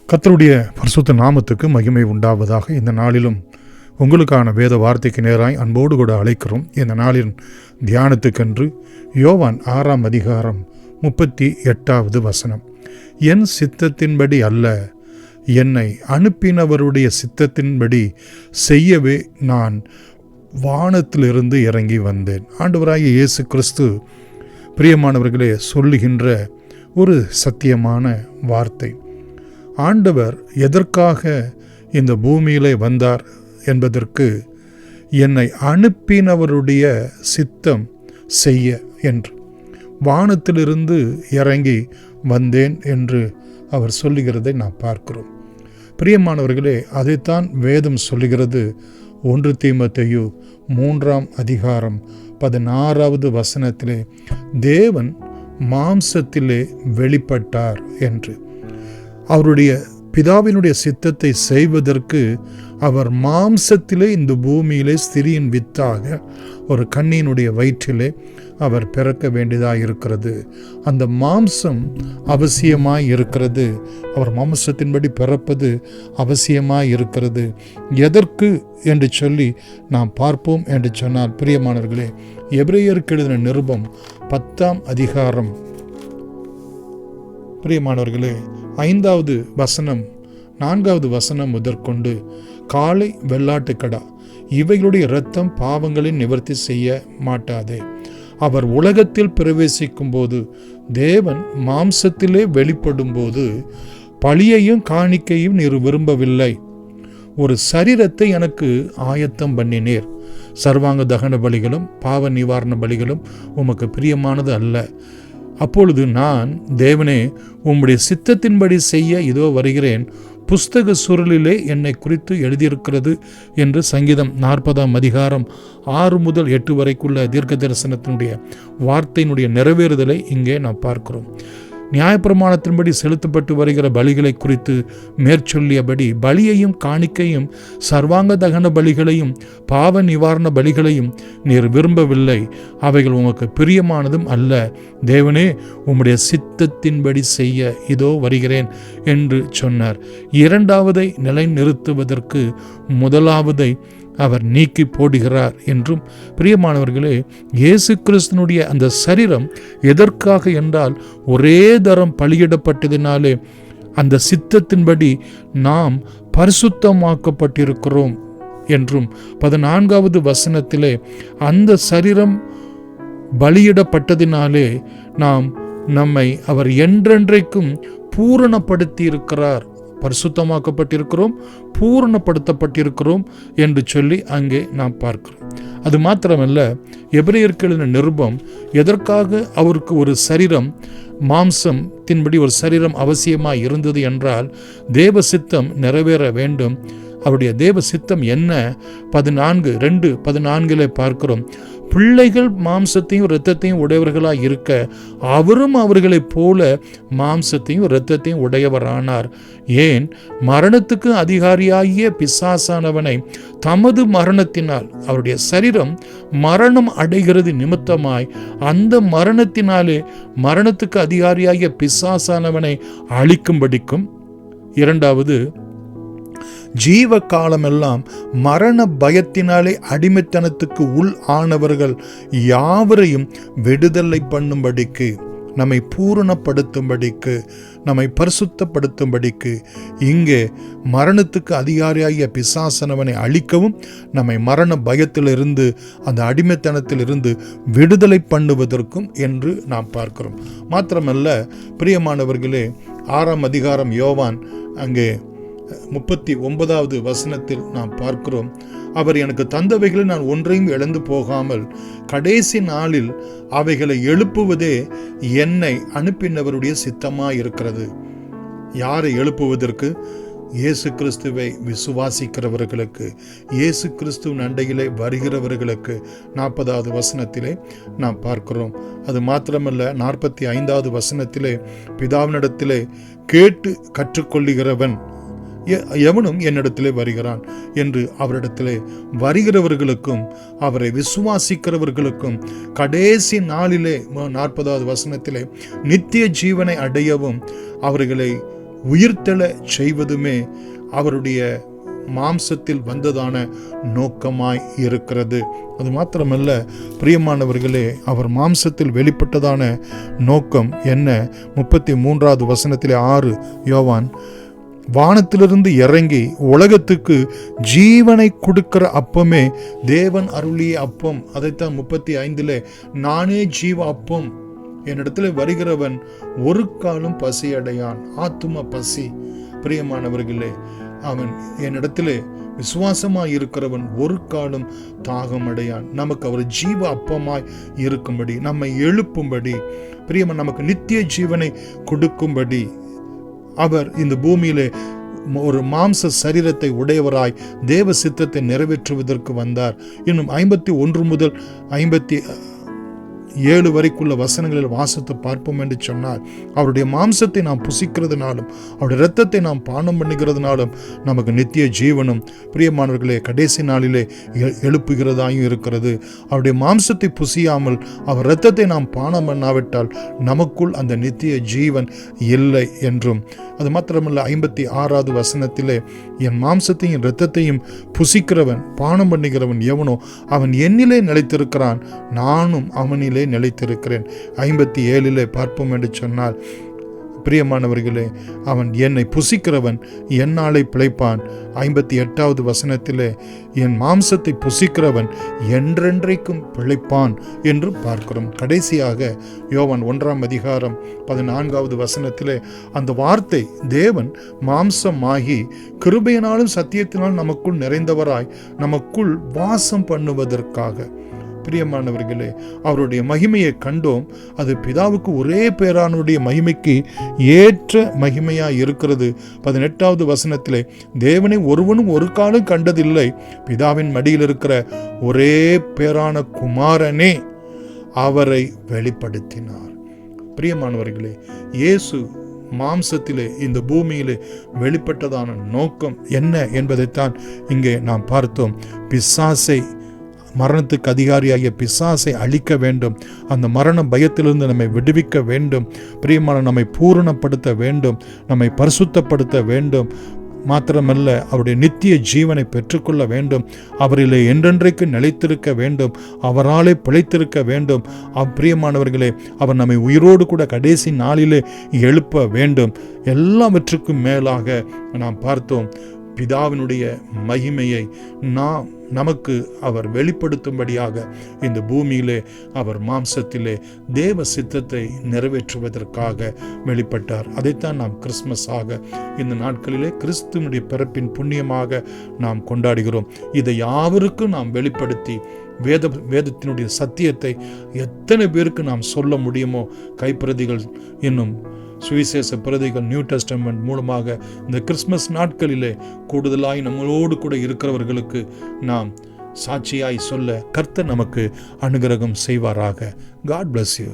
கர்த்தருடைய பரிசுத்த நாமத்துக்கு மகிமை உண்டாவதாக. இந்த நாளிலும் உங்களுக்கான வேத வார்த்தைக்கு நேராய் அன்போடு கூட அழைக்கிறோம். இந்த நாளின் தியானத்துக்கென்று யோவான் 6ஆம் அதிகாரம் 38வது வசனம். என் சித்தத்தின்படி அல்ல, என்னை அனுப்பினவருடைய சித்தத்தின்படி செய்யவே நான் வானத்திலிருந்து இறங்கி வந்தேன். ஆண்டவராகிய இயேசு கிறிஸ்து பிரியமானவர்களே சொல்லுகின்ற ஒரு சத்தியமான வார்த்தை. ஆண்டவர் எதற்காக இந்த பூமியிலே வந்தார் என்பதற்கு என்னை அனுப்பினவருடைய சித்தம் செய்ய என்று வானத்திலிருந்து இறங்கி வந்தேன் என்று அவர் சொல்லுகிறதை நாம் பார்க்கிறோம். பிரியமானவர்களே, அதைத்தான் வேதம் சொல்லுகிறது. 1 தீமோத்தேயு 3ஆம் அதிகாரம் 16வது வசனத்திலே தேவன் மாம்சத்திலே வெளிப்பட்டார் என்று. அவருடைய பிதாவினுடைய சித்தத்தை செய்வதற்கு அவர் மாம்சத்திலே இந்த பூமியிலே ஸ்திரியின் வித்தாக ஒரு கன்னியினுடைய வயிற்றிலே அவர் பிறக்க வேண்டியதாக இருக்கிறது. அந்த மாம்சம் அவசியமாய் இருக்கிறது. அவர் மாம்சத்தின்படி பிறப்பது அவசியமாய் இருக்கிறது. எதற்கு என்று சொல்லி நாம் பார்ப்போம் என்று சொன்னால், பிரியமானவர்களே, எபிரேயருக்கு எழுதின நிருபம் 10ஆம் அதிகாரம் பிரியமானவர்களே 5வது வசனம் 4வது வசனம் முதற்கொண்டு, காளை வெள்ளாட்டுக்கடா இவைகளுடைய இரத்தம் பாவங்களை நிவர்த்தி செய்ய மாட்டாதே. அவர் உலகத்தில் பிரவேசிக்கும் போது தேவன் மாம்சத்திலே வெளிப்படும் போது பலியையும் காணிக்கையும் நீர் விரும்பவில்லை, ஒரு சரீரத்தை எனக்கு ஆயத்தம் பண்ணினீர். சர்வாங்க தகன பலிகளும் பாவ நிவாரண பலிகளும் உமக்கு பிரியமானது அல்ல. அப்பொழுது நான், தேவனே, உம்முடைய சித்தத்தின்படி செய்ய இதோ வருகிறேன், புஸ்தக சுருளிலே என்னை குறித்து எழுதியிருக்கிறது என்று சங்கீதம் 40ஆம் அதிகாரம் 6 முதல் 8 வரைக்குள்ள தீர்க்க தரிசனத்தினுடைய வார்த்தையினுடைய நிறைவேறுதலை இங்கே நாம் பார்க்கிறோம். நியாயப்பிரமாணத்தின்படி செலுத்தப்பட்டு வருகிற பலிகளை குறித்து மேற்சொல்லியபடி பலியையும் காணிக்கையும் சர்வாங்க தகன பலிகளையும் பாவ நிவாரண பலிகளையும் நீர் விரும்பவில்லை, அவைகள் உமக்கு பிரியமானதும் அல்ல. தேவனே, உம்முடைய சித்தத்தின்படி செய்ய இதோ வருகிறேன் என்று சொன்னார். 2வதை நிலைநிறுத்துவதற்கு 1வதை அவர் நீக்கி போடுகிறார் என்றும். பிரியமானவர்களே, இயேசு கிறிஸ்துனுடைய அந்த சரீரம் எதற்காக என்றால் ஒரே தரம் பலியிடப்பட்டதினாலே அந்த சித்தத்தின்படி நாம் பரிசுத்தமாக்கப்பட்டிருக்கிறோம் என்றும் 14வது வசனத்திலே அந்த சரீரம் பலியிடப்பட்டதினாலே நம்மை அவர் என்றென்றைக்கும் பூரணப்படுத்தி இருக்கிறார், பரிசுத்தமாக்கப்பட்டிருக்கிறோம், பூரணப்படுத்தப்பட்டிருக்கிறோம் என்று சொல்லி அங்கே நாம் பார்க்கிறோம். அது மாத்திரமல்ல, எபிரேயருக்கு எழுதின நிருபம் எதற்காக அவருக்கு ஒரு சரீரம், மாம்சத்தின்படி ஒரு சரீரம் அவசியமாக இருந்தது என்றால் தேவ சித்தம் நிறைவேற வேண்டும். அவருடைய தேவ சித்தம் என்ன? 14:2-14 பார்க்கிறோம். பிள்ளைகள் மாம்சத்தையும் இரத்தத்தையும் உடையவர்களாக இருக்க அவரும் அவர்களைப் போல மாம்சத்தையும் இரத்தத்தையும் உடையவரானார். ஏன்? மரணத்துக்கு அதிகாரியாகிய பிசாசானவனை தமது மரணத்தினால், அவருடைய சரீரம் மரணம் அடைகிறது நிமித்தமாய் அந்த மரணத்தினாலே மரணத்துக்கு அதிகாரியாகிய பிசாசானவனை அழிக்கும்படிக்கும், 2வது ஜீவ காலமெல்லாம் மரண பயத்தினாலே அடிமைத்தனத்துக்கு உள் ஆனவர்கள் யாவரையும் விடுதலை பண்ணும்படிக்கு, நம்மை பூரணப்படுத்தும்படிக்கு, நம்மை பரிசுத்தப்படுத்தும்படிக்கு, இங்கே மரணத்துக்கு அதிகாரியாகிய பிசாசனவனை அழிக்கவும் நம்மை மரண பயத்திலிருந்து, அந்த அடிமைத்தனத்திலிருந்து விடுதலை பண்ணுவதற்கும் என்று நாம் பார்க்கிறோம். மாத்திரமல்ல, பிரியமானவர்களே, 6ஆம் அதிகாரம் யோவான் அங்கே 39வது வசனத்தில் நாம் பார்க்கிறோம். அவர் எனக்கு தந்தவைகளை நான் ஒன்றையும் இழந்து போகாமல் கடைசி நாளில் அவைகளை எழுப்புவதே என்னை அனுப்பினவருடைய சித்தமாயிருக்கிறது. யாரை எழுப்புவதற்கு? இயேசு கிறிஸ்துவை விசுவாசிக்கிறவர்களுக்கு, இயேசு கிறிஸ்துவின் அண்டையிலே வருகிறவர்களுக்கு 40வது வசனத்திலே நாம் பார்க்கிறோம். அது மாத்திரமல்ல, 45வது வசனத்திலே பிதாவினிடத்திலே கேட்டு கற்றுக்கொள்ளுகிறவன் எவனும் என்னிடத்திலே வருகிறான் என்று அவரிடத்திலே வருகிறவர்களுக்கும் அவரை விசுவாசிக்கிறவர்களுக்கும் கடைசி நாளிலே 40வது வசனத்திலே நித்திய ஜீவனை அடையவும் அவர்களை உயிர்த்தெழ செய்வதுமே அவருடைய மாம்சத்தில் வந்ததான நோக்கமாய் இருக்கிறது. அது மாத்திரமல்ல பிரியமானவர்களே, அவர் மாம்சத்தில் வெளிப்பட்டதான நோக்கம் என்ன? 33வது வசனத்திலே 6 யோவான், வானத்திலிருந்து இறங்கி உலகத்துக்கு ஜீவனை கொடுக்கிற அப்பமே தேவன் அருளிய அப்பம். அதைத்தான் 35 நானே ஜீவ அப்பம், என்னிடத்துல வருகிறவன் ஒரு காலம் பசி அடையான். ஆத்தும பசி. பிரியமானவர்களே, அவன் என்னிடத்திலே விசுவாசமாய் இருக்கிறவன் ஒரு காலம் தாகம் அடையான். நமக்கு அவர் ஜீவ அப்பமாய் இருக்கும்படி, நம்மை எழுப்பும்படி, பிரியமா நமக்கு நித்திய ஜீவனை கொடுக்கும்படி அவர் இந்த பூமியிலே ஒரு மாம்ச சரீரத்தை உடையவராய் தேவ சித்தத்தை நிறைவேற்றுவதற்கு வந்தார். இன்னும் 51 முதல் 57 வரைக்குள்ள வசனங்களில் வாசித்து பார்ப்போம் என்று சொன்னார். அவருடைய மாம்சத்தை நாம் புசிக்கிறதுனாலும் அவருடைய இரத்தத்தை நாம் பானம் பண்ணுகிறதுனாலும் நமக்கு நித்திய ஜீவனும் பிரியமானவர்களே கடைசி நாளிலே எழுப்புகிறதாயும் இருக்கிறது. அவருடைய மாம்சத்தை புசியாமல் அவர் இரத்தத்தை நாம் பானம் பண்ணாவிட்டால் நமக்குள் அந்த நித்திய ஜீவன் இல்லை என்றும், அது மாத்திரமல்ல 56வது வசனத்திலே, என் மாம்சத்தையும் இரத்தத்தையும் புசிக்கிறவன் பானம் பண்ணுகிறவன் எவனோ அவன் என்னிலே நிலைத்திருக்கிறான், நானும் அவனிலே நிலைத்திருக்கிறேன். 57 பார்ப்போம் என்று சொன்னால், பிரியமானவர்களே, அவன் என்னை புசிக்கிறவன் என்னாலே பிழைப்பான். 58வது வசனத்திலே, என் மாம்சத்தை புசிக்கிறவன் என்றென்றைக்கும் பிழைப்பான் என்று பார்க்கிறோம். கடைசியாக யோவான் 1ஆம் அதிகாரம் 14வது வசனத்திலே, அந்த வார்த்தை தேவன் மாம்சமாகி கிருபையினாலும் சத்தியத்தினால் நமக்குள் நிறைந்தவராய் நமக்குள் வாசம் பண்ணுவதற்காக. பிரியமானவர்களே, அவருடைய மகிமையை கண்டோம். அது பிதாவுக்கு ஒரே பேரானுடைய மகிமைக்கு ஏற்ற மகிமையாய் இருக்கிறது. 18வது வசனத்திலே, தேவனை ஒருவனும் ஒரு காலம் கண்டதில்லை, பிதாவின் மடியில் இருக்கிற ஒரே பேரான குமாரனே அவரை வெளிப்படுத்தினார். பிரியமானவர்களே, இயேசு மாம்சத்திலே இந்த பூமியிலே வெளிப்பட்டதான நோக்கம் என்ன என்பதைத்தான் இங்கே நாம் பார்த்தோம். பிசாசை, மரணத்துக்கு அதிகாரியாகிய பிசாசை அழிக்க வேண்டும். அந்த மரண பயத்திலிருந்து நம்மை விடுவிக்க வேண்டும். பிரியமான நம்மை பூரணப்படுத்த வேண்டும், நம்மை பரிசுத்தப்படுத்த வேண்டும். மாத்திரமல்ல, அவருடைய நித்திய ஜீவனை பெற்றுக்கொள்ள வேண்டும். அவரிலே என்றென்றைக்கு நிலைத்திருக்க வேண்டும். அவராலே பிழைத்திருக்க வேண்டும். பிரியமானவர்களே, அவர் நம்மை உயிரோடு கூட கடைசி நாளிலே எழுப்ப வேண்டும். எல்லாவற்றுக்கும் மேலாக நாம் பார்த்தோம், பிதாவினுடைய மகிமையை நமக்கு அவர் வெளிப்படுத்தும்படியாக இந்த பூமியிலே அவர் மாம்சத்திலே தேவ சித்தத்தை நிறைவேற்றுவதற்காக வெளிப்பட்டார். அதைத்தான் நாம் கிறிஸ்துமஸ் ஆக இந்த நாட்களிலே கிறிஸ்துவனுடைய பிறப்பின் புண்ணியமாக நாம் கொண்டாடுகிறோம். இதை யாவருக்கும் நாம் வெளிப்படுத்தி வேதத்தினுடைய சத்தியத்தை எத்தனை பேருக்கு நாம் சொல்ல முடியுமோ, கைப்பிரதிகள் இன்னும் சுவிசேஷ பிரதிகள் நியூ டெஸ்டமெண்ட் மூலமாக இந்த கிறிஸ்துமஸ் நாட்களிலே கூடுதலாய் நம்மளோடு கூட இருக்கிறவர்களுக்கு நாம் சாட்சியாய் சொல்ல கர்த்தர் நமக்கு அனுகிரகம் செய்வாராக. God bless you.